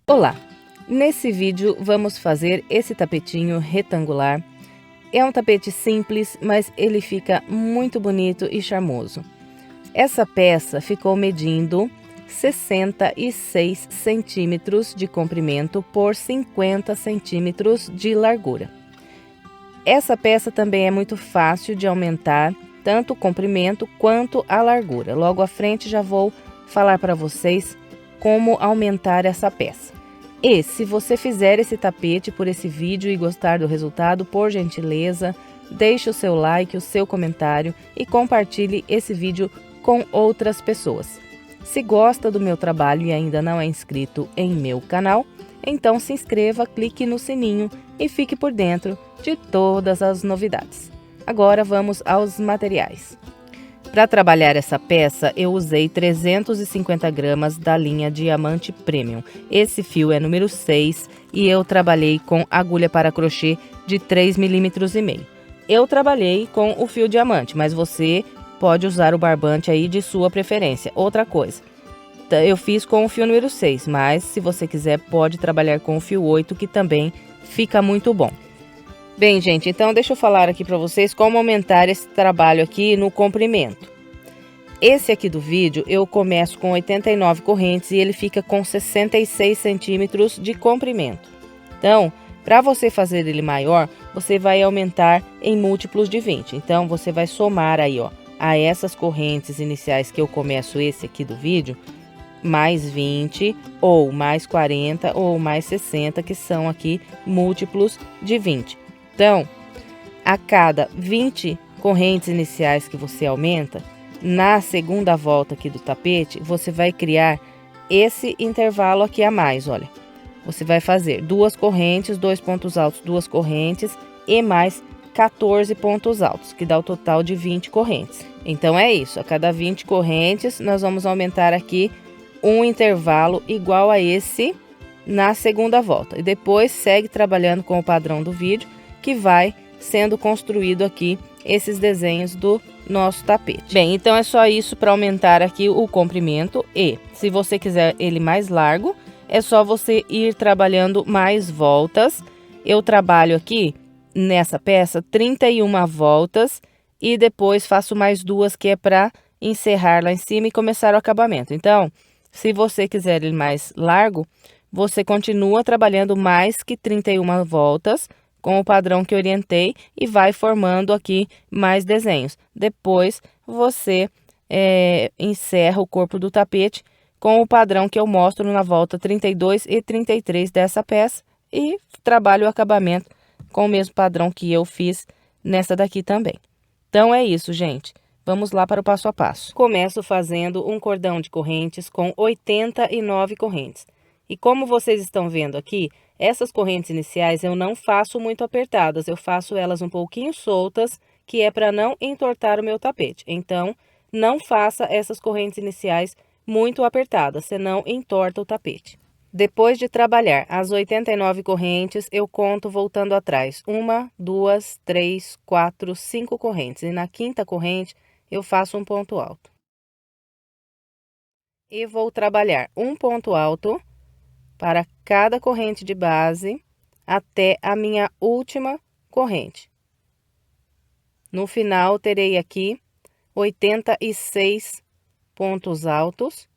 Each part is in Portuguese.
Olá! Nesse vídeo vamos fazer esse tapetinho retangular. É um tapete simples, mas ele fica muito bonito e charmoso. Essa peça ficou medindo 66 centímetros de comprimento por 50 centímetros de largura. Essa peça também é muito fácil de aumentar, tanto o comprimento quanto a largura. Logo à frente já vou falar para vocês como aumentar essa peça. E se você fizer esse tapete por esse vídeo e gostar do resultado, por gentileza, deixe o seu like, o seu comentário e compartilhe esse vídeo com outras pessoas. Se gosta do meu trabalho e ainda não é inscrito em meu canal, então se inscreva, clique no sininho e fique por dentro de todas as novidades. Agora vamos aos materiais. Para trabalhar essa peça, eu usei 350 gramas da linha Diamante Premium. Esse fio é número 6 e eu trabalhei com agulha para crochê de 3,5 mm. Eu trabalhei com o fio diamante, mas você pode usar o barbante aí de sua preferência. Outra coisa, eu fiz com o fio número 6, mas se você quiser pode trabalhar com o fio 8, que também fica muito bom. Bem, gente, então deixa eu falar aqui para vocês como aumentar esse trabalho aqui no comprimento. Esse aqui do vídeo eu começo com 89 correntes e ele fica com 66 centímetros de comprimento. Então, para você fazer ele maior, você vai aumentar em múltiplos de 20. Então, você vai somar aí, ó, a essas correntes iniciais que eu começo esse aqui do vídeo, mais 20, ou mais 40, ou mais 60, que são aqui múltiplos de 20. Então, a cada 20 correntes iniciais que você aumenta, na segunda volta aqui do tapete, você vai criar esse intervalo aqui a mais, olha. Você vai fazer 2 correntes, 2 pontos altos, 2 correntes e mais 14 pontos altos, que dá o total de 20 correntes. Então, é isso, a cada 20 correntes, nós vamos aumentar aqui um intervalo igual a esse na segunda volta. E depois segue trabalhando com o padrão do vídeo, que vai sendo construído aqui esses desenhos do nosso tapete. Bem, então é só isso para aumentar aqui o comprimento. E se você quiser ele mais largo, é só você ir trabalhando mais voltas. Eu trabalho aqui nessa peça 31 voltas e depois faço mais 2, que é para encerrar lá em cima e começar o acabamento. Então, se você quiser ele mais largo, você continua trabalhando mais que 31 voltas com o padrão que orientei e vai formando aqui mais desenhos. Depois você encerra o corpo do tapete com o padrão que eu mostro na volta 32 e 33 dessa peça e trabalho o acabamento com o mesmo padrão que eu fiz nessa daqui também. Então é isso, gente. Vamos lá para o passo a passo. Começo fazendo um cordão de correntes com 89 correntes. E como vocês estão vendo aqui, essas correntes iniciais eu não faço muito apertadas, eu faço elas um pouquinho soltas, que é para não entortar o meu tapete. Então, não faça essas correntes iniciais muito apertadas, senão entorta o tapete. Depois de trabalhar as 89 correntes, eu conto voltando atrás. 1, 2, 3, 4, 5 correntes. E na quinta corrente, eu faço um ponto alto. E vou trabalhar um ponto alto para cada corrente de base até a minha última corrente. No final, terei aqui 86 pontos altos,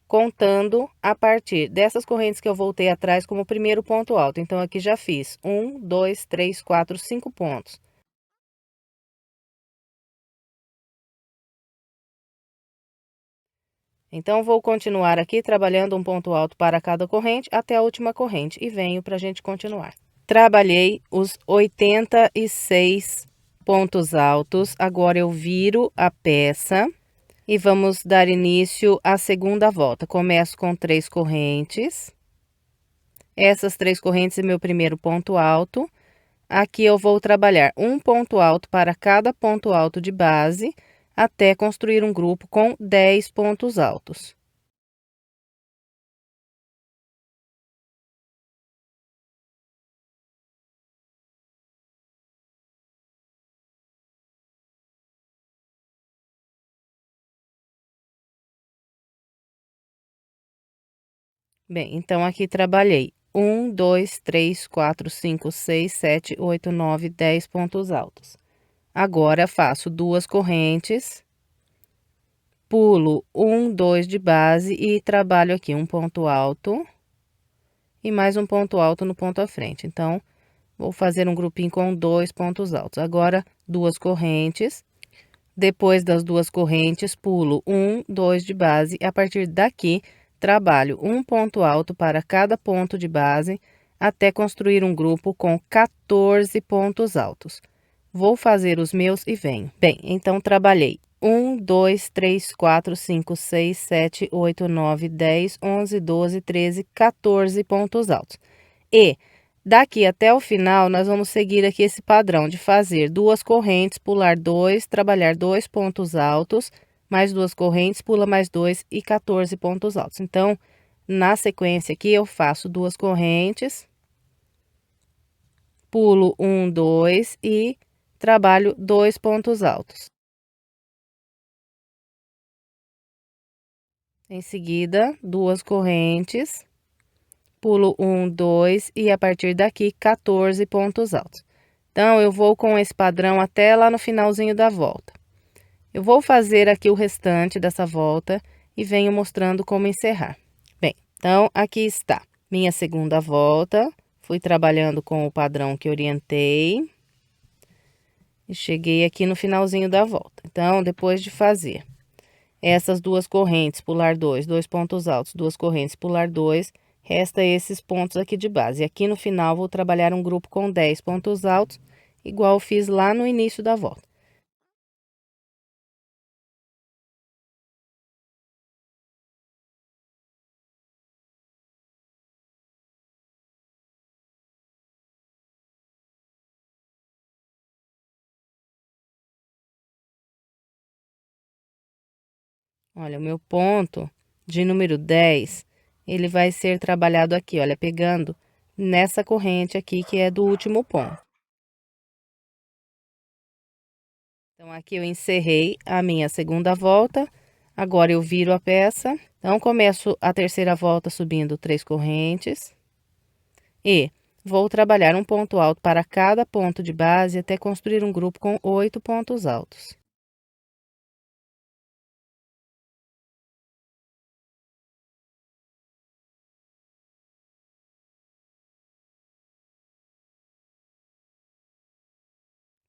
contando a partir dessas correntes que eu voltei atrás como primeiro ponto alto. Então, aqui já fiz 1, 2, 3, 4, 5 pontos. Então, vou continuar aqui trabalhando um ponto alto para cada corrente até a última corrente e venho para a gente continuar. Trabalhei os 86 pontos altos, agora eu viro a peça e vamos dar início à segunda volta. Começo com 3 correntes. Essas 3 correntes é meu primeiro ponto alto. Aqui eu vou trabalhar um ponto alto para cada ponto alto de base, até construir um grupo com 10 pontos altos. Bem, então aqui trabalhei 1, 2, 3, 4, 5, 6, 7, 8, 9, 10 pontos altos. Agora faço duas correntes, pulo 1, 2 de base e trabalho aqui um ponto alto e mais um ponto alto no ponto à frente. Então, vou fazer um grupinho com 2 pontos altos. Agora, duas correntes. Depois das duas correntes, pulo 1, 2 de base. A partir daqui, trabalho um ponto alto para cada ponto de base, até construir um grupo com 14 pontos altos. Vou fazer os meus e venho. Bem, então trabalhei 1, 2, 3, 4, 5, 6, 7, 8, 9, 10, 11, 12, 13, 14 pontos altos. E daqui até o final, nós vamos seguir aqui esse padrão de fazer duas correntes, pular 2, trabalhar 2 pontos altos, mais duas correntes, pula mais 2 e 14 pontos altos. Então, na sequência aqui, eu faço duas correntes, pulo 1, 2 e trabalho 2 pontos altos. Em seguida, duas correntes, pulo 1, 2 e a partir daqui 14 pontos altos. Então, eu vou com esse padrão até lá no finalzinho da volta. Eu vou fazer aqui o restante dessa volta e venho mostrando como encerrar. Bem, então, aqui está minha segunda volta. Fui trabalhando com o padrão que orientei. E cheguei aqui no finalzinho da volta. Então, depois de fazer essas duas correntes, pular 2, 2 pontos altos, duas correntes, pular 2, resta esses pontos aqui de base. E aqui no final, vou trabalhar um grupo com 10 pontos altos, igual eu fiz lá no início da volta. Olha, o meu ponto de número 10, ele vai ser trabalhado aqui, olha, pegando nessa corrente aqui, que é do último ponto. Então, aqui eu encerrei a minha segunda volta, agora eu viro a peça. Então, começo a terceira volta subindo 3 correntes e vou trabalhar um ponto alto para cada ponto de base até construir um grupo com 8 pontos altos.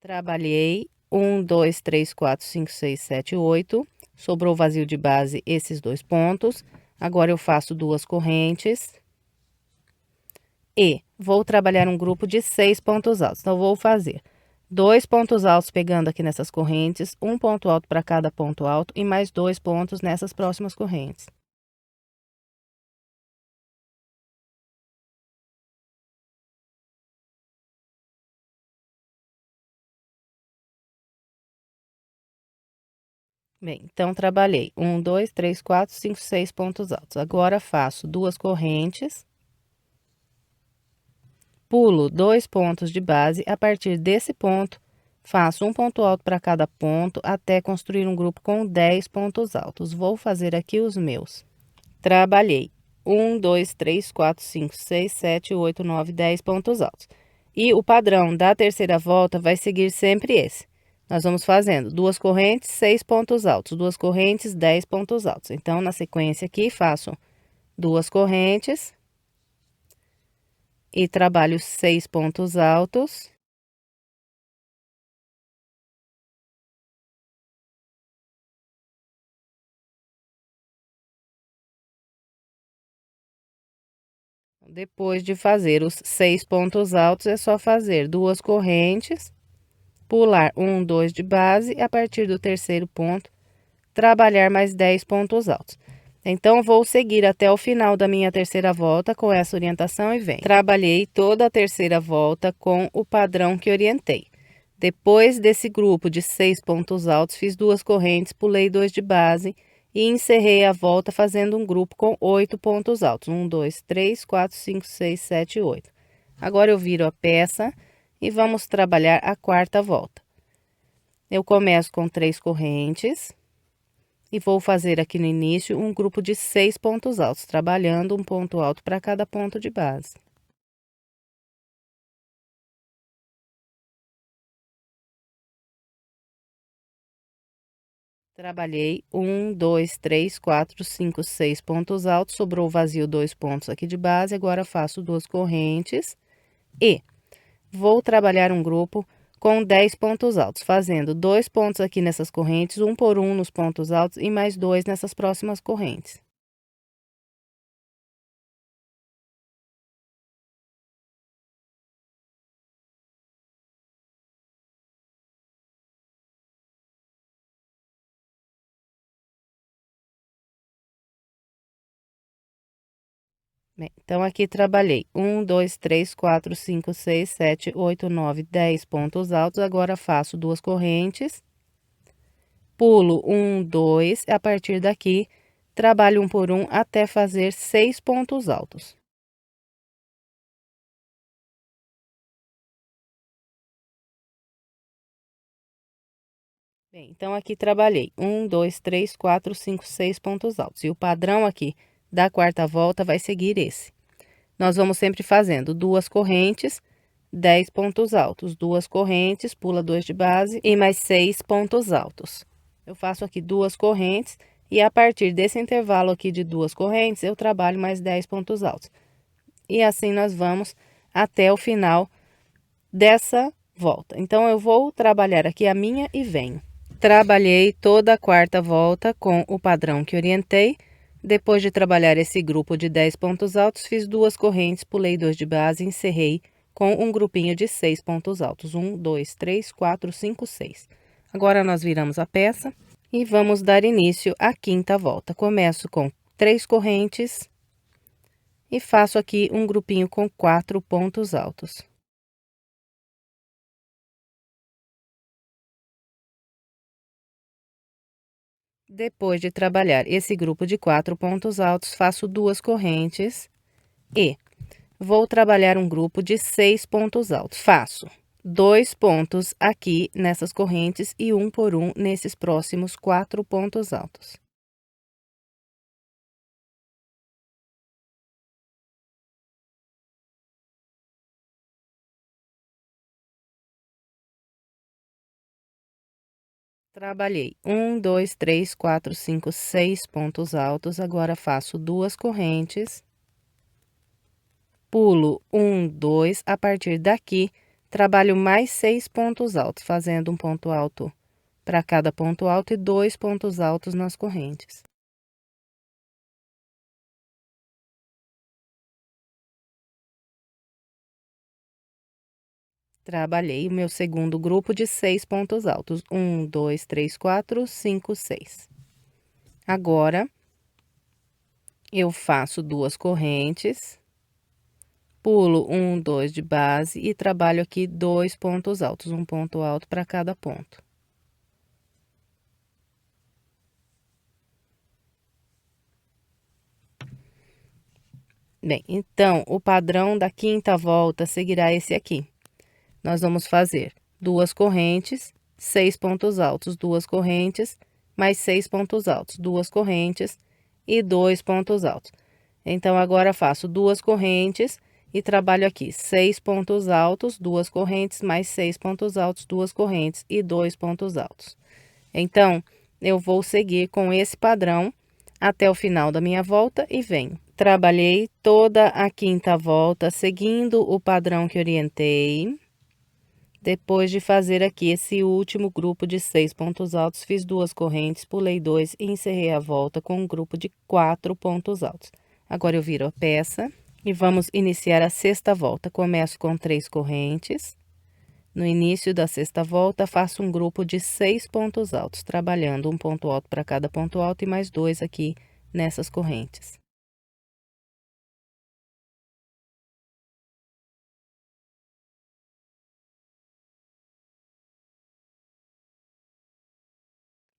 Trabalhei 1, 2, 3, 4, 5, 6, 7, 8. Sobrou vazio de base esses dois pontos. Agora eu faço duas correntes. E vou trabalhar um grupo de 6 pontos altos. Então, vou fazer 2 pontos altos pegando aqui nessas correntes, um ponto alto para cada ponto alto e mais 2 pontos nessas próximas correntes. Bem, então trabalhei 1, 2, 3, 4, 5, 6 pontos altos. Agora faço duas correntes, pulo 2 pontos de base. A partir desse ponto, faço um ponto alto para cada ponto até construir um grupo com 10 pontos altos. Vou fazer aqui os meus. Trabalhei 1, 2, 3, 4, 5, 6, 7, 8, 9, 10 pontos altos. E o padrão da terceira volta vai seguir sempre esse. Nós vamos fazendo duas correntes, 6 pontos altos, duas correntes, 10 pontos altos. Então, na sequência aqui, faço duas correntes e trabalho 6 pontos altos. Depois de fazer os 6 pontos altos, é só fazer duas correntes, pular 1, 2 de base, e a partir do terceiro ponto, trabalhar mais 10 pontos altos. Então, vou seguir até o final da minha terceira volta com essa orientação e venho. Trabalhei toda a terceira volta com o padrão que orientei. Depois desse grupo de 6 pontos altos, fiz duas correntes, pulei 2 de base e encerrei a volta fazendo um grupo com 8 pontos altos. 1, 2, 3, 4, 5, 6, 7, 8. Agora eu viro a peça e vamos trabalhar a quarta volta. Eu começo com 3 correntes E vou fazer aqui no início um grupo de 6 pontos altos, trabalhando um ponto alto para cada ponto de base. Trabalhei 1, 2, 3, 4, 5, 6 pontos altos, sobrou vazio 2 pontos aqui de base, agora faço 2 correntes e vou trabalhar um grupo com 10 pontos altos, fazendo 2 pontos aqui nessas correntes, um por um nos pontos altos e mais 2 nessas próximas correntes. Bem, então aqui trabalhei 1, 2, 3, 4, 5, 6, 7, 8, 9, 10 pontos altos, agora faço 2 correntes, pulo 1, 2, a partir daqui, trabalho um por um até fazer 6 pontos altos. Bem, então aqui trabalhei 1, 2, 3, 4, 5, 6 pontos altos, e o padrão aqui da quarta volta vai seguir esse. Nós vamos sempre fazendo 2 correntes, 10 pontos altos, 2 correntes, pula 2 de base e mais 6 pontos altos. Eu faço aqui 2 correntes e a partir desse intervalo aqui de 2 correntes, eu trabalho mais 10 pontos altos. E assim nós vamos até o final dessa volta. Então, eu vou trabalhar aqui a minha e venho. Trabalhei toda a quarta volta com o padrão que orientei. Depois de trabalhar esse grupo de 10 pontos altos, fiz 2 correntes, pulei 2 de base e encerrei com um grupinho de 6 pontos altos. 1, 2, 3, 4, 5, 6. Agora, nós viramos a peça e vamos dar início à quinta volta. Começo com 3 correntes e faço aqui um grupinho com 4 pontos altos. Depois de trabalhar esse grupo de 4 pontos altos, faço 2 correntes e vou trabalhar um grupo de 6 pontos altos. Faço 2 pontos aqui nessas correntes e um por um nesses próximos 4 pontos altos. Trabalhei 1, 2, 3, 4, 5, 6 pontos altos, agora faço 2 correntes, pulo 1, 2, a partir daqui, trabalho mais 6 pontos altos, fazendo um ponto alto para cada ponto alto e 2 pontos altos nas correntes. Trabalhei o meu segundo grupo de 6 pontos altos, 1, 2, 3, 4, 5, 6. Agora, eu faço 2 correntes, pulo 1, 2 de base e trabalho aqui 2 pontos altos, um ponto alto para cada ponto. Bem, então, o padrão da quinta volta seguirá esse aqui. Nós vamos fazer 2 correntes, 6 pontos altos, 2 correntes, mais 6 pontos altos, 2 correntes e 2 pontos altos. Então, agora faço 2 correntes e trabalho aqui 6 pontos altos, 2 correntes, mais 6 pontos altos, 2 correntes e 2 pontos altos. Então, eu vou seguir com esse padrão até o final da minha volta e venho. Trabalhei toda a quinta volta seguindo o padrão que orientei. Depois de fazer aqui esse último grupo de 6 pontos altos, fiz 2 correntes, pulei 2 e encerrei a volta com um grupo de 4 pontos altos. Agora eu viro a peça e vamos iniciar a sexta volta. Começo com 3 correntes. No início da sexta volta, faço um grupo de 6 pontos altos, trabalhando um ponto alto para cada ponto alto e mais 2 aqui nessas correntes.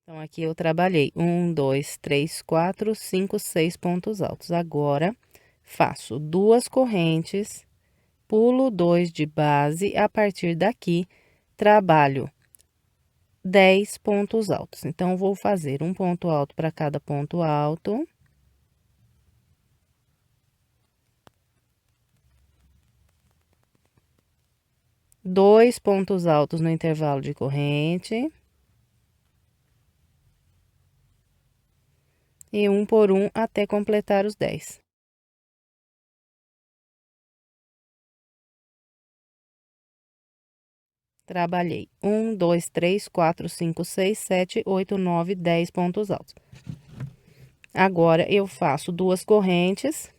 Então, aqui eu trabalhei 1, 2, 3, 4, 5, 6 pontos altos. Agora, faço 2 correntes, pulo 2 de base, a partir daqui, trabalho 10 pontos altos. Então, vou fazer um ponto alto para cada ponto alto. Dois pontos altos no intervalo de corrente. E um por um até completar os 10. Trabalhei 1, 2, 3, 4, 5, 6, 7, 8, 9, 10 pontos altos. Agora, eu faço duas correntes,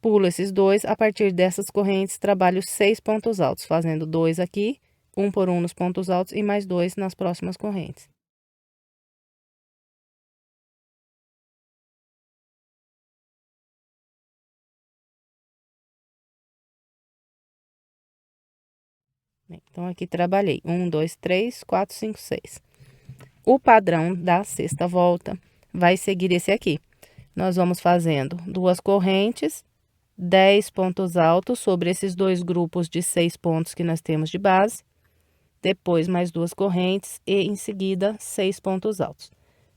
pulo esses dois, a partir dessas correntes, trabalho 6 pontos altos, fazendo dois aqui, um por um nos pontos altos e mais dois nas próximas correntes. Então, aqui trabalhei 1, 2, 3, 4, 5, 6. O padrão da sexta volta vai seguir esse aqui. Nós vamos fazendo duas correntes, 10 pontos altos sobre esses dois grupos de 6 pontos que nós temos de base. Depois, mais duas correntes e, em seguida, 6 pontos altos.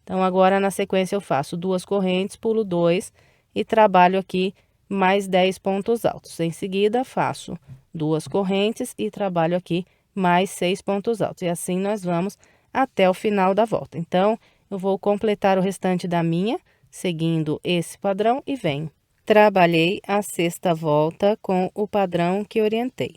Então, agora, na sequência, eu faço duas correntes, pulo 2 e trabalho aqui mais 10 pontos altos. Em seguida, faço duas correntes e trabalho aqui mais 6 pontos altos. E assim, nós vamos até o final da volta. Então, eu vou completar o restante da minha, seguindo esse padrão e venho. Trabalhei a sexta volta com o padrão que orientei.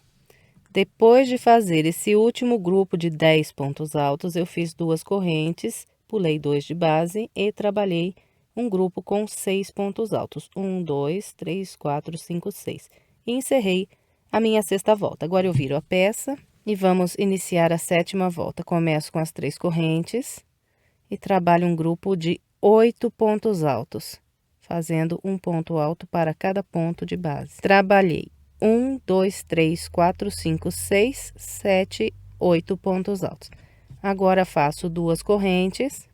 Depois de fazer esse último grupo de 10 pontos altos, eu fiz duas correntes, pulei 2 de base e trabalhei um grupo com 6 pontos altos. 1, 2, 3, 4, 5, 6. E encerrei a minha sexta volta. Agora, eu viro a peça e vamos iniciar a sétima volta. Começo com as 3 correntes e trabalho um grupo de 8 pontos altos, fazendo um ponto alto para cada ponto de base. Trabalhei 1, 2, 3, 4, 5, 6, 7, 8 pontos altos. Agora, faço duas correntes,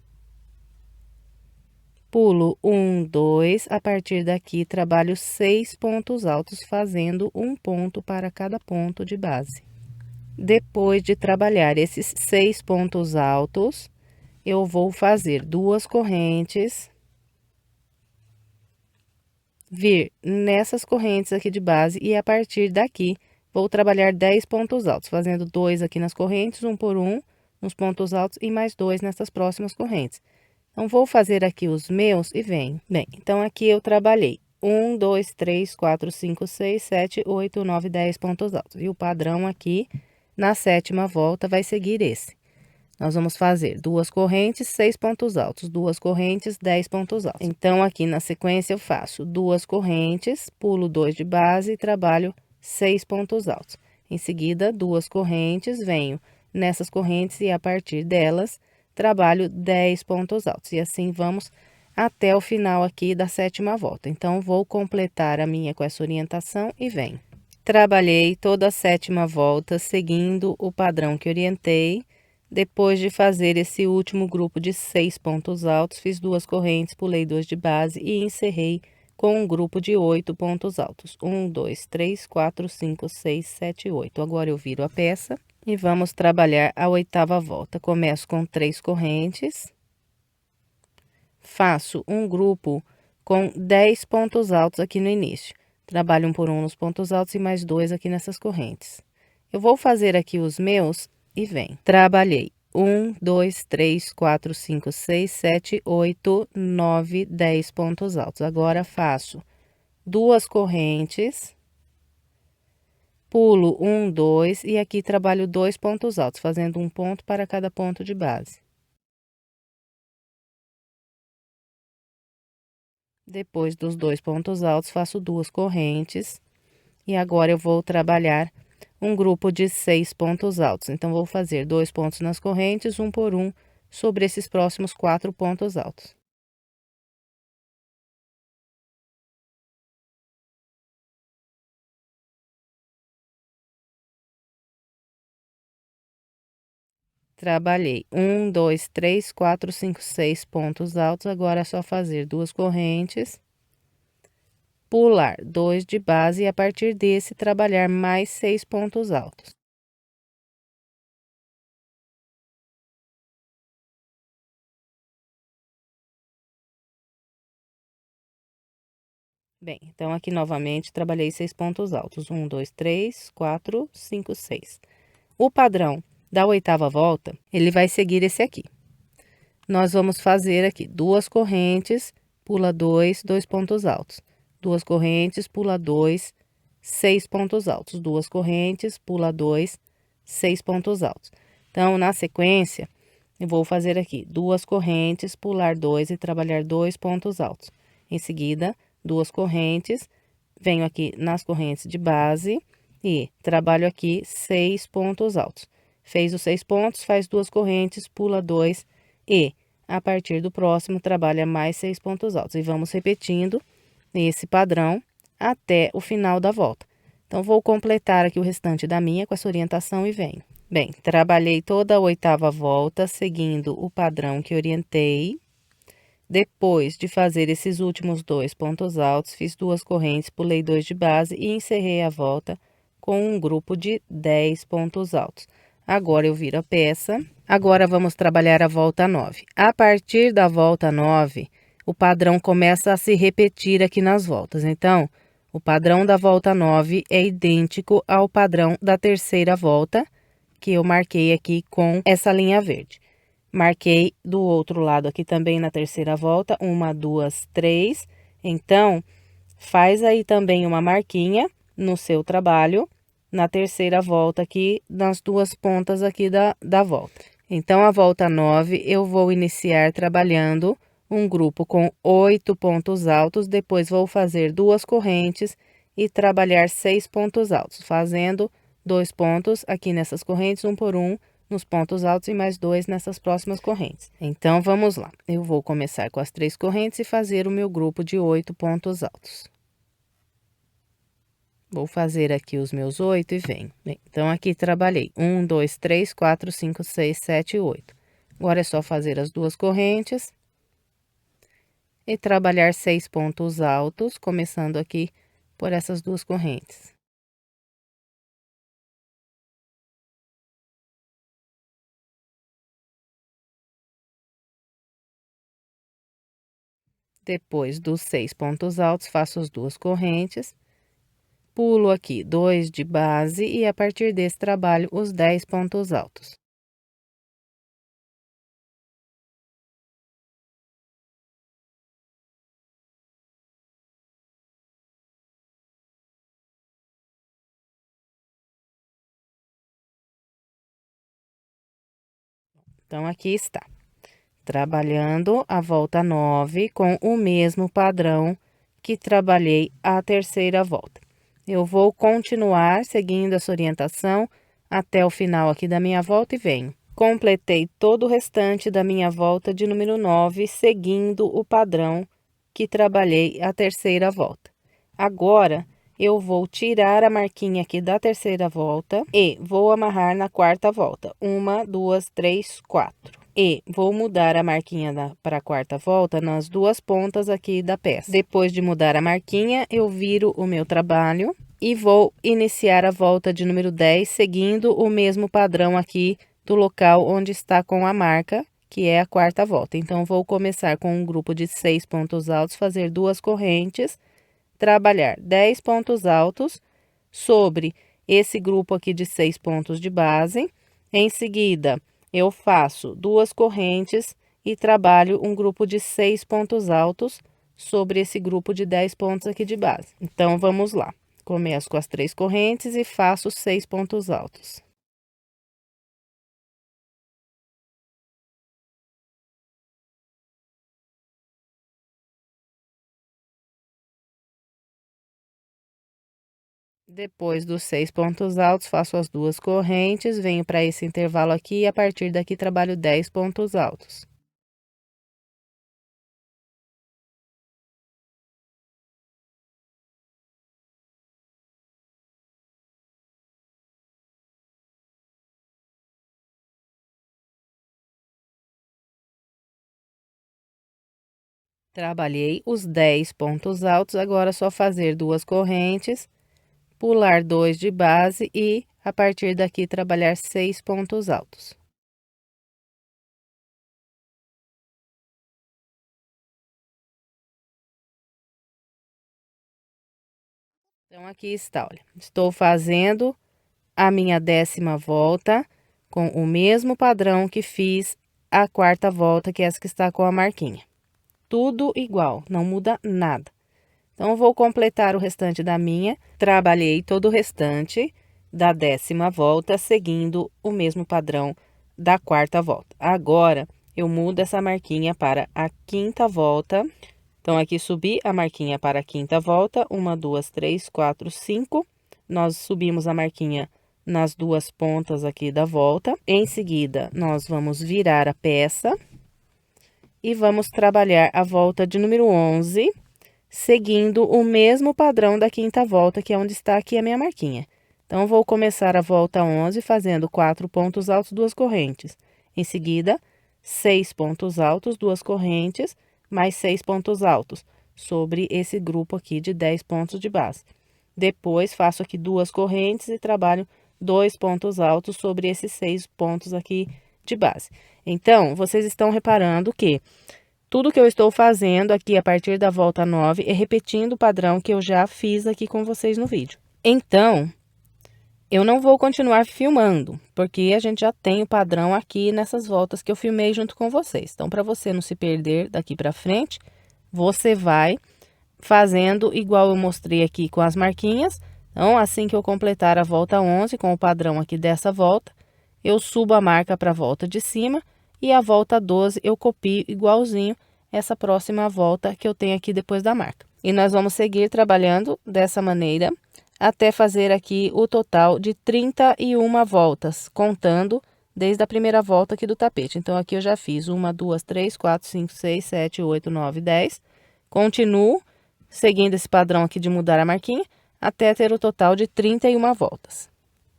pulo 1, 2, a partir daqui, trabalho 6 pontos altos, fazendo um ponto para cada ponto de base. Depois de trabalhar esses 6 pontos altos, eu vou fazer duas correntes, vir nessas correntes aqui de base e a partir daqui vou trabalhar 10 pontos altos, fazendo dois aqui nas correntes, um por um nos pontos altos e mais dois nessas próximas correntes. Então, vou fazer aqui os meus e venho. Bem, então aqui eu trabalhei 1, 2, 3, 4, 5, 6, 7, 8, 9, 10 pontos altos. E o padrão aqui, na sétima volta, vai seguir esse. Nós vamos fazer duas correntes, 6 pontos altos, duas correntes, 10 pontos altos. Então, aqui na sequência, eu faço duas correntes, pulo 2 de base e trabalho 6 pontos altos. Em seguida, duas correntes, venho nessas correntes e a partir delas, trabalho 10 pontos altos. E assim vamos até o final aqui da sétima volta. Então, vou completar a minha com essa orientação e venho. Trabalhei toda a sétima volta seguindo o padrão que orientei. Depois de fazer esse último grupo de 6 pontos altos, fiz duas correntes, pulei 2 de base e encerrei com um grupo de 8 pontos altos. 1, 2, 3, 4, 5, 6, 7, 8. Agora, eu viro a peça e vamos trabalhar a oitava volta. Começo com 3 correntes, faço um grupo com 10 pontos altos aqui no início. Trabalho um por um nos pontos altos e mais dois aqui nessas correntes. Eu vou fazer aqui os meus e vem. Trabalhei 1, 2, 3, 4, 5, 6, 7, 8, 9, 10 pontos altos. Agora, faço duas correntes, pulo 1, 2 e aqui trabalho 2 pontos altos, fazendo um ponto para cada ponto de base. Depois dos 2 pontos altos, faço duas correntes e agora eu vou trabalhar um grupo de 6 pontos altos. Então, vou fazer 2 pontos nas correntes, um por um, sobre esses próximos 4 pontos altos. Trabalhei 1, 2, 3, 4, 5, 6 pontos altos. Agora, é só fazer duas correntes, pular 2 de base e, a partir desse, trabalhar mais 6 pontos altos. Bem, então aqui novamente trabalhei 6 pontos altos. 1, 2, 3, 4, 5, 6. O padrão da oitava volta, ele vai seguir esse aqui. Nós vamos fazer aqui 2 correntes, pula 2, 2 pontos altos. 2 correntes, pula 2, 6 pontos altos. 2 correntes, pula 2, 6 pontos altos. Então, na sequência, eu vou fazer aqui 2 correntes, pular 2 e trabalhar 2 pontos altos. Em seguida, 2 correntes, venho aqui nas correntes de base e trabalho aqui 6 pontos altos. Fez os 6 pontos, faz 2 correntes, pula 2 e a partir do próximo trabalha mais 6 pontos altos. E vamos repetindo esse padrão até o final da volta. Então, vou completar aqui o restante da minha com essa orientação e venho. Bem, trabalhei toda a oitava volta seguindo o padrão que orientei. Depois de fazer esses últimos 2 pontos altos, fiz 2 correntes, pulei 2 de base e encerrei a volta com um grupo de 10 pontos altos. Agora eu viro a peça. Agora vamos trabalhar a volta 9. A partir da volta 9, o padrão começa a se repetir aqui nas voltas. Então, o padrão da volta 9 é idêntico ao padrão da terceira volta, que eu marquei aqui com essa linha verde. Marquei do outro lado aqui também na terceira volta, 1, 2, 3. Então, faz aí também uma marquinha no seu trabalho, na terceira volta aqui, nas duas pontas aqui da volta. Então, a volta 9, eu vou iniciar trabalhando um grupo com 8 pontos altos, depois vou fazer 2 correntes e trabalhar 6 pontos altos, fazendo 2 pontos aqui nessas correntes, um por um, nos pontos altos e mais 2 nessas próximas correntes. Então, vamos lá. Eu vou começar com as 3 correntes e fazer o meu grupo de 8 pontos altos. Vou fazer aqui os meus 8 e venho. Bem, então, aqui trabalhei 1, 2, 3, 4, 5, 6, 7, 8. Agora é só fazer as 2 correntes e trabalhar 6 pontos altos, começando aqui por essas 2 correntes. Depois dos 6 pontos altos, faço as 2 correntes, pulo aqui 2 de base e a partir desse trabalho os 10 pontos altos. Então, aqui está. Trabalhando a volta 9 com o mesmo padrão que trabalhei a terceira volta. Eu vou continuar seguindo essa orientação até o final aqui da minha volta e venho. Completei todo o restante da minha volta de número 9, seguindo o padrão que trabalhei a terceira volta. Agora, eu vou tirar a marquinha aqui da terceira volta e vou amarrar na quarta volta. 1, 2, 3, 4. E vou mudar a marquinha para a quarta volta nas duas pontas aqui da peça. Depois de mudar a marquinha, eu viro o meu trabalho e vou iniciar a volta de número 10, seguindo o mesmo padrão aqui do local onde está com a marca, que é a quarta volta. Então, vou começar com um grupo de 6 pontos altos, fazer 2 correntes, trabalhar 10 pontos altos sobre esse grupo aqui de 6 pontos de base. Em seguida, eu faço 2 correntes e trabalho um grupo de 6 pontos altos sobre esse grupo de 10 pontos aqui de base. Então, vamos lá. Começo com as 3 correntes e faço 6 pontos altos. Depois dos 6 pontos altos, faço as 2 correntes, venho para esse intervalo aqui e a partir daqui trabalho 10 pontos altos. Trabalhei os 10 pontos altos, agora é só fazer 2 correntes, pular 2 de base e, a partir daqui, trabalhar 6 pontos altos. Então, aqui está, olha, estou fazendo a minha 10ª volta com o mesmo padrão que fiz a 4ª volta, que é essa que está com a marquinha. Tudo igual, não muda nada. Então, eu vou completar o restante da minha. Trabalhei todo o restante da 10ª volta, seguindo o mesmo padrão da 4ª volta. Agora, eu mudo essa marquinha para a 5ª volta. Então, aqui subi a marquinha para a 5ª volta. 1, 2, 3, 4, 5. Nós subimos a marquinha nas duas pontas aqui da volta. Em seguida, nós vamos virar a peça e vamos trabalhar a volta de número 11, seguindo o mesmo padrão da 5ª volta, que é onde está aqui a minha marquinha. Então, vou começar a volta 11 fazendo 4 pontos altos, 2 correntes. Em seguida, 6 pontos altos, 2 correntes, mais 6 pontos altos, sobre esse grupo aqui de 10 pontos de base. Depois, faço aqui 2 correntes e trabalho 2 pontos altos sobre esses 6 pontos aqui de base. Então, vocês estão reparando que tudo que eu estou fazendo aqui a partir da volta 9 é repetindo o padrão que eu já fiz aqui com vocês no vídeo. Então, eu não vou continuar filmando, porque a gente já tem o padrão aqui nessas voltas que eu filmei junto com vocês. Então, para você não se perder daqui para frente, você vai fazendo igual eu mostrei aqui com as marquinhas. Então, assim que eu completar a volta 11 com o padrão aqui dessa volta, eu subo a marca para a volta de cima e a volta 12 eu copio igualzinho essa próxima volta que eu tenho aqui depois da marca. E nós vamos seguir trabalhando dessa maneira até fazer aqui o total de 31 voltas, contando desde a primeira volta aqui do tapete. Então, aqui eu já fiz 1, 2, 3, 4, 5, 6, 7, 8, 9, 10. Continuo seguindo esse padrão aqui de mudar a marquinha até ter o total de 31 voltas.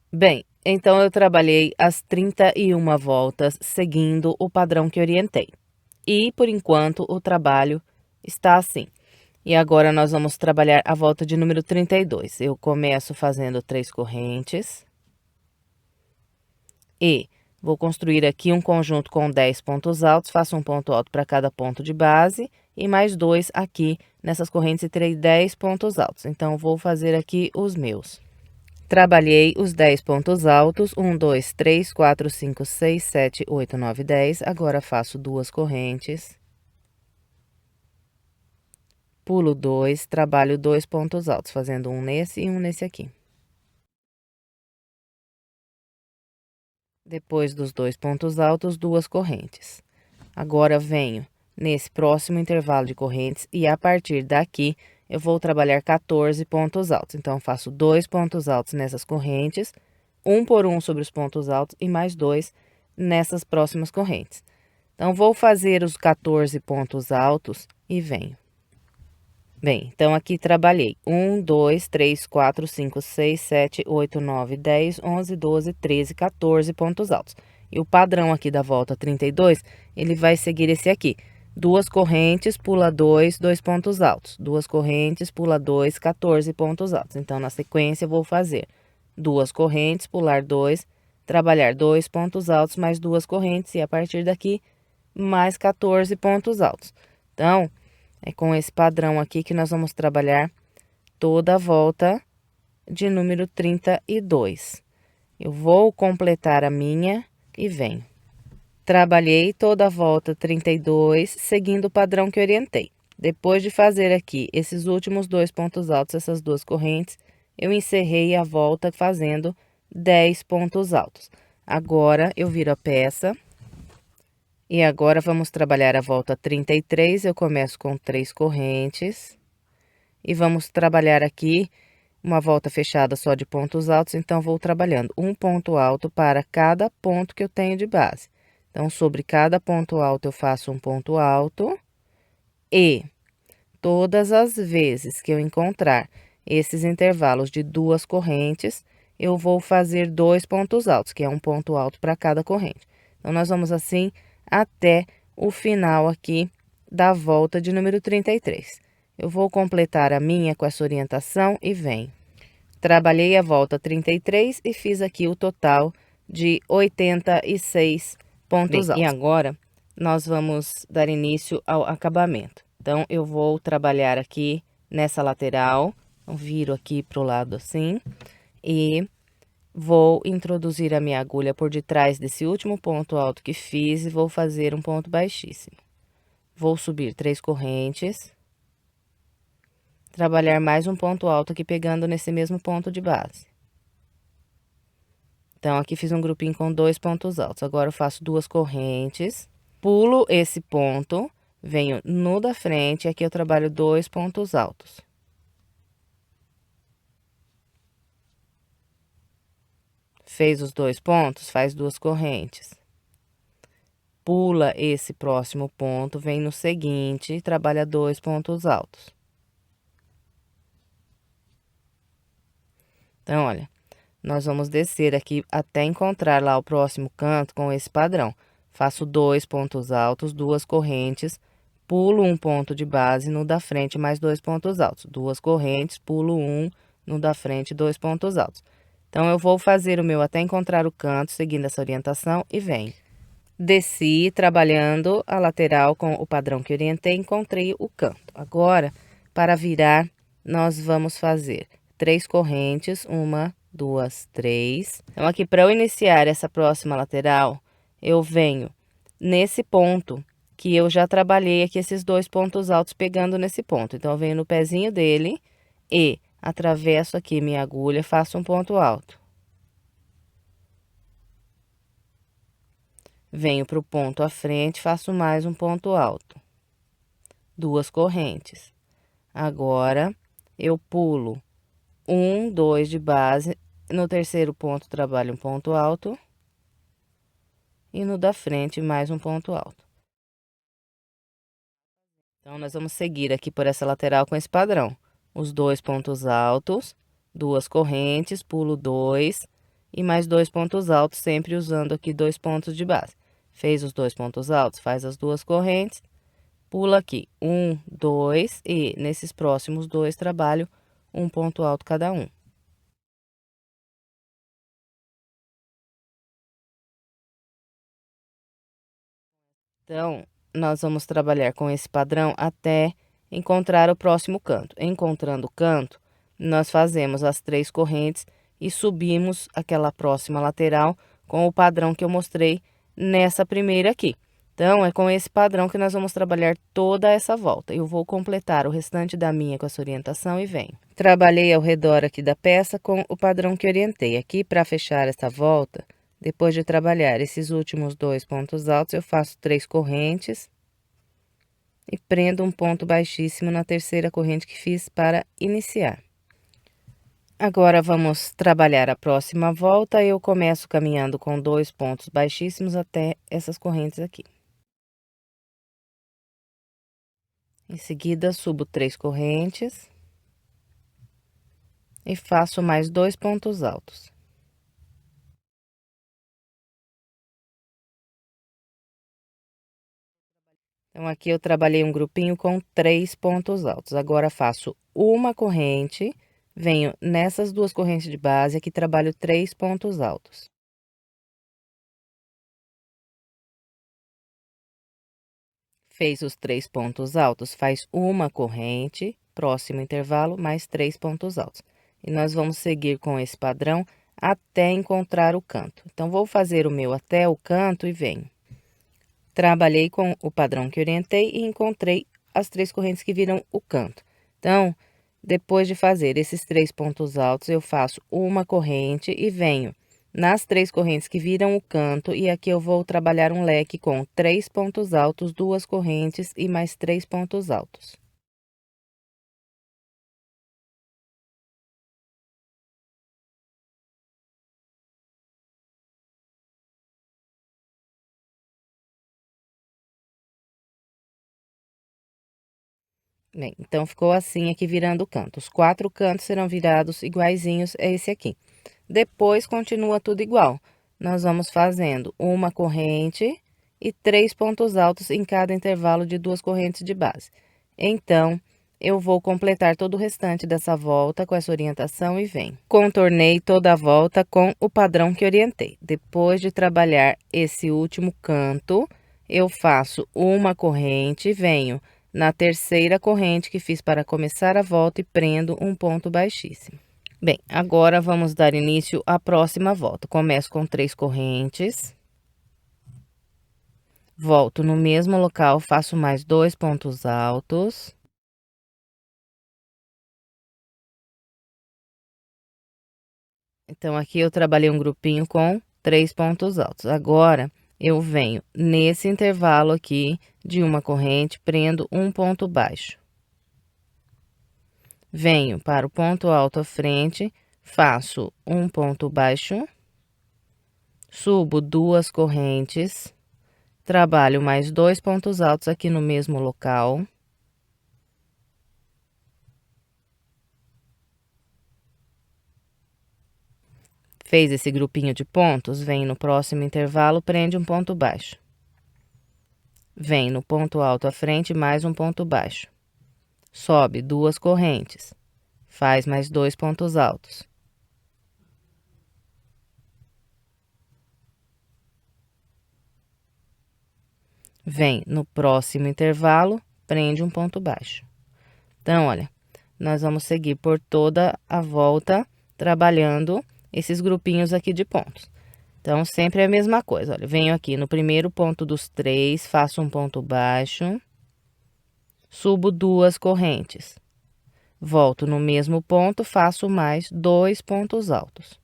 Bem, então eu trabalhei as 31 voltas seguindo o padrão que orientei. E, por enquanto, o trabalho está assim. E agora, nós vamos trabalhar a volta de número 32. Eu começo fazendo 3 correntes. E vou construir aqui um conjunto com 10 pontos altos. Faço um ponto alto para cada ponto de base. E mais 2 aqui nessas correntes e terei 10 pontos altos. Então, vou fazer aqui os meus. Trabalhei os 10 pontos altos. 1, 2, 3, 4, 5, 6, 7, 8, 9, 10. Agora, faço 2 correntes. Pulo 2, trabalho 2 pontos altos, fazendo um nesse e um nesse aqui. Depois dos 2 pontos altos, 2 correntes. Agora, venho nesse próximo intervalo de correntes e a partir daqui, eu vou trabalhar 14 pontos altos. Então, faço 2 pontos altos nessas correntes, um por um sobre os pontos altos e mais 2 nessas próximas correntes. Então, vou fazer os 14 pontos altos e venho. Bem, então, aqui trabalhei 1, 2, 3, 4, 5, 6, 7, 8, 9, 10, 11, 12, 13, 14 pontos altos. E o padrão aqui da volta 32, ele vai seguir esse aqui. 2 correntes, pula 2, 2 pontos altos. 2 correntes, pula 2, 14 pontos altos. Então, na sequência, eu vou fazer 2 correntes, pular 2, trabalhar 2 pontos altos, mais 2 correntes. E a partir daqui, mais 14 pontos altos. Então, é com esse padrão aqui que nós vamos trabalhar toda a volta de número 32. Eu vou completar a minha e venho. Trabalhei toda a volta 32, seguindo o padrão que orientei. Depois de fazer aqui esses últimos 2 pontos altos, essas 2 correntes, eu encerrei a volta fazendo 10 pontos altos. Agora, eu viro a peça. E agora, vamos trabalhar a volta 33, eu começo com 3 correntes. E vamos trabalhar aqui uma volta fechada só de pontos altos, então, vou trabalhando um ponto alto para cada ponto que eu tenho de base. Então, sobre cada ponto alto, eu faço um ponto alto. E todas as vezes que eu encontrar esses intervalos de 2 correntes, eu vou fazer 2 pontos altos, que é um ponto alto para cada corrente. Então, nós vamos assim até o final aqui da volta de número 33. Eu vou completar a minha com essa orientação e venho. Trabalhei a volta 33 e fiz aqui o total de 86 pontos altos. E agora, nós vamos dar início ao acabamento. Então, eu vou trabalhar aqui nessa lateral, Então, viro aqui pro lado assim e vou introduzir a minha agulha por detrás desse último ponto alto que fiz e vou fazer um ponto baixíssimo. Vou subir 3 correntes, trabalhar mais um ponto alto aqui pegando nesse mesmo ponto de base. Então, aqui fiz um grupinho com 2 pontos altos. Agora, eu faço 2 correntes, pulo esse ponto, venho no da frente, aqui eu trabalho 2 pontos altos. Fez os 2 pontos, faz 2 correntes. Pula esse próximo ponto, vem no seguinte e trabalha 2 pontos altos. Então, olha, nós vamos descer aqui até encontrar lá o próximo canto com esse padrão. Faço 2 pontos altos, 2 correntes, pulo um ponto de base no da frente, mais 2 pontos altos. 2 correntes, pulo um no da frente, 2 pontos altos. Então, eu vou fazer o meu até encontrar o canto, seguindo essa orientação, e venho. Desci, trabalhando a lateral com o padrão que orientei, encontrei o canto. Agora, para virar, nós vamos fazer 3 correntes, 1, 2, 3. Então, aqui, para eu iniciar essa próxima lateral, eu venho nesse ponto que eu já trabalhei aqui esses 2 pontos altos pegando nesse ponto. Então, eu venho no pezinho dele e atravesso aqui minha agulha, faço um ponto alto. Venho para o ponto à frente, faço mais um ponto alto. 2 correntes. Agora, eu pulo 1, 2 de base, no terceiro ponto trabalho um ponto alto. E no da frente, mais um ponto alto. Então, nós vamos seguir aqui por essa lateral com esse padrão. Os 2 pontos altos, 2 correntes, pulo 2 e mais 2 pontos altos, sempre usando aqui 2 pontos de base. Fez os 2 pontos altos, faz as 2 correntes, pula aqui 1, 2 e nesses próximos 2 trabalho um ponto alto cada um. Então, nós vamos trabalhar com esse padrão até encontrar o próximo canto. Encontrando o canto, nós fazemos as 3 correntes e subimos aquela próxima lateral com o padrão que eu mostrei nessa primeira aqui. Então, é com esse padrão que nós vamos trabalhar toda essa volta. Eu vou completar o restante da minha com essa orientação e venho. Trabalhei ao redor aqui da peça com o padrão que orientei. Aqui, para fechar essa volta, depois de trabalhar esses últimos 2 pontos altos, eu faço 3 correntes e prendo um ponto baixíssimo na terceira corrente que fiz para iniciar. Agora, vamos trabalhar a próxima volta. Eu começo caminhando com 2 pontos baixíssimos até essas correntes aqui. Em seguida, subo 3 correntes e faço mais 2 pontos altos. Então, aqui eu trabalhei um grupinho com 3 pontos altos. Agora, faço uma corrente, venho nessas 2 correntes de base, aqui trabalho 3 pontos altos. Fez os 3 pontos altos, faz uma corrente, próximo intervalo, mais 3 pontos altos. E nós vamos seguir com esse padrão até encontrar o canto. Então, vou fazer o meu até o canto e venho. Trabalhei com o padrão que orientei e encontrei as 3 correntes que viram o canto. Então, depois de fazer esses 3 pontos altos, eu faço uma corrente e venho nas 3 correntes que viram o canto, e aqui eu vou trabalhar um leque com 3 pontos altos, 2 correntes e mais 3 pontos altos. Bem, então, ficou assim aqui virando o canto. Os 4 cantos serão virados iguaizinhos a esse aqui. Depois, continua tudo igual. Nós vamos fazendo uma corrente e 3 pontos altos em cada intervalo de 2 correntes de base. Então, eu vou completar todo o restante dessa volta com essa orientação e venho. Contornei toda a volta com o padrão que orientei. Depois de trabalhar esse último canto, eu faço uma corrente, venho na terceira corrente que fiz para começar a volta e prendo um ponto baixíssimo. Bem, agora vamos dar início à próxima volta. Começo com 3 correntes. Volto no mesmo local, faço mais 2 pontos altos. Então, aqui eu trabalhei um grupinho com 3 pontos altos. Agora, eu venho nesse intervalo aqui de uma corrente, prendo um ponto baixo. Venho para o ponto alto à frente, faço um ponto baixo, subo 2 correntes, trabalho mais 2 pontos altos aqui no mesmo local. Fez esse grupinho de pontos, vem no próximo intervalo, prende um ponto baixo. Vem no ponto alto à frente, mais um ponto baixo. Sobe 2 correntes, faz mais 2 pontos altos. Vem no próximo intervalo, prende um ponto baixo. Então, olha, nós vamos seguir por toda a volta, trabalhando esses grupinhos aqui de pontos. Então, sempre é a mesma coisa, olha, venho aqui no primeiro ponto dos 3, faço um ponto baixo, subo 2 correntes. Volto no mesmo ponto, faço mais 2 pontos altos.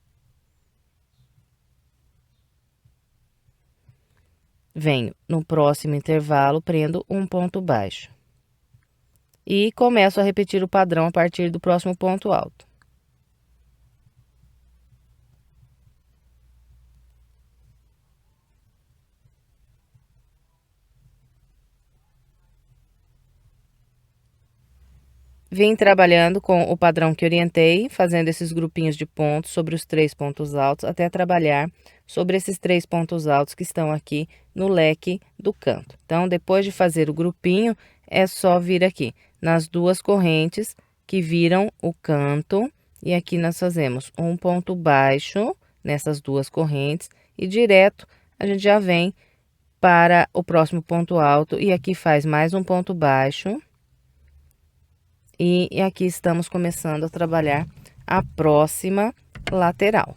Venho no próximo intervalo, prendo um ponto baixo. E começo a repetir o padrão a partir do próximo ponto alto. Vim trabalhando com o padrão que orientei, fazendo esses grupinhos de pontos sobre os 3 pontos altos, até trabalhar sobre esses 3 pontos altos que estão aqui no leque do canto. Então, depois de fazer o grupinho, é só vir aqui nas 2 correntes que viram o canto, e aqui nós fazemos um ponto baixo nessas 2 correntes, e direto a gente já vem para o próximo ponto alto, e aqui faz mais um ponto baixo. E aqui estamos começando a trabalhar a próxima lateral.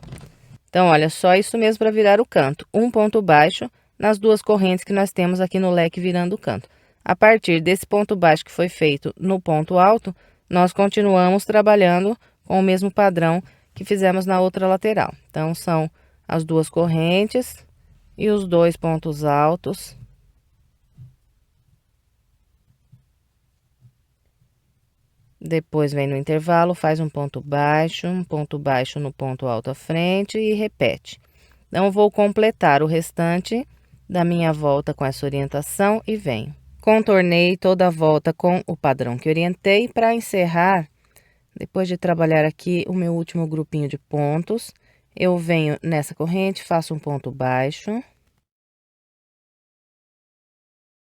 Então, olha, só isso mesmo para virar o canto. Um ponto baixo nas 2 correntes que nós temos aqui no leque virando o canto. A partir desse ponto baixo que foi feito no ponto alto, nós continuamos trabalhando com o mesmo padrão que fizemos na outra lateral. Então, são as 2 correntes e os 2 pontos altos. Depois vem no intervalo, faz um ponto baixo no ponto alto à frente e repete. Então, vou completar o restante da minha volta com essa orientação e venho. Contornei toda a volta com o padrão que orientei. Para encerrar, depois de trabalhar aqui o meu último grupinho de pontos, eu venho nessa corrente, faço um ponto baixo.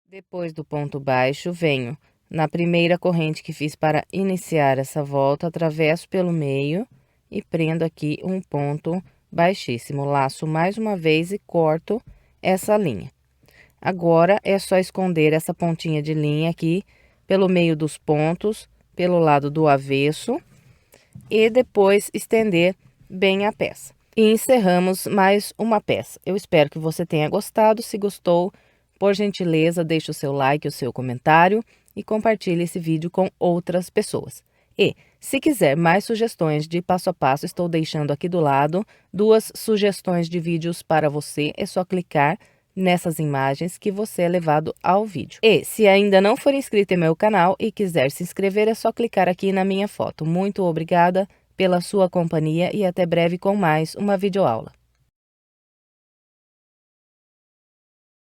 Depois do ponto baixo, venho na primeira corrente que fiz para iniciar essa volta, atravesso pelo meio e prendo aqui um ponto baixíssimo. Laço mais uma vez e corto essa linha. Agora, é só esconder essa pontinha de linha aqui pelo meio dos pontos, pelo lado do avesso, e depois estender bem a peça. E encerramos mais uma peça. Eu espero que você tenha gostado. Se gostou, por gentileza, deixe o seu like, o seu comentário e compartilhe esse vídeo com outras pessoas. E, se quiser mais sugestões de passo a passo, estou deixando aqui do lado 2 sugestões de vídeos para você. É só clicar nessas imagens que você é levado ao vídeo. E, se ainda não for inscrito em meu canal e quiser se inscrever, é só clicar aqui na minha foto. Muito obrigada pela sua companhia e até breve com mais uma videoaula.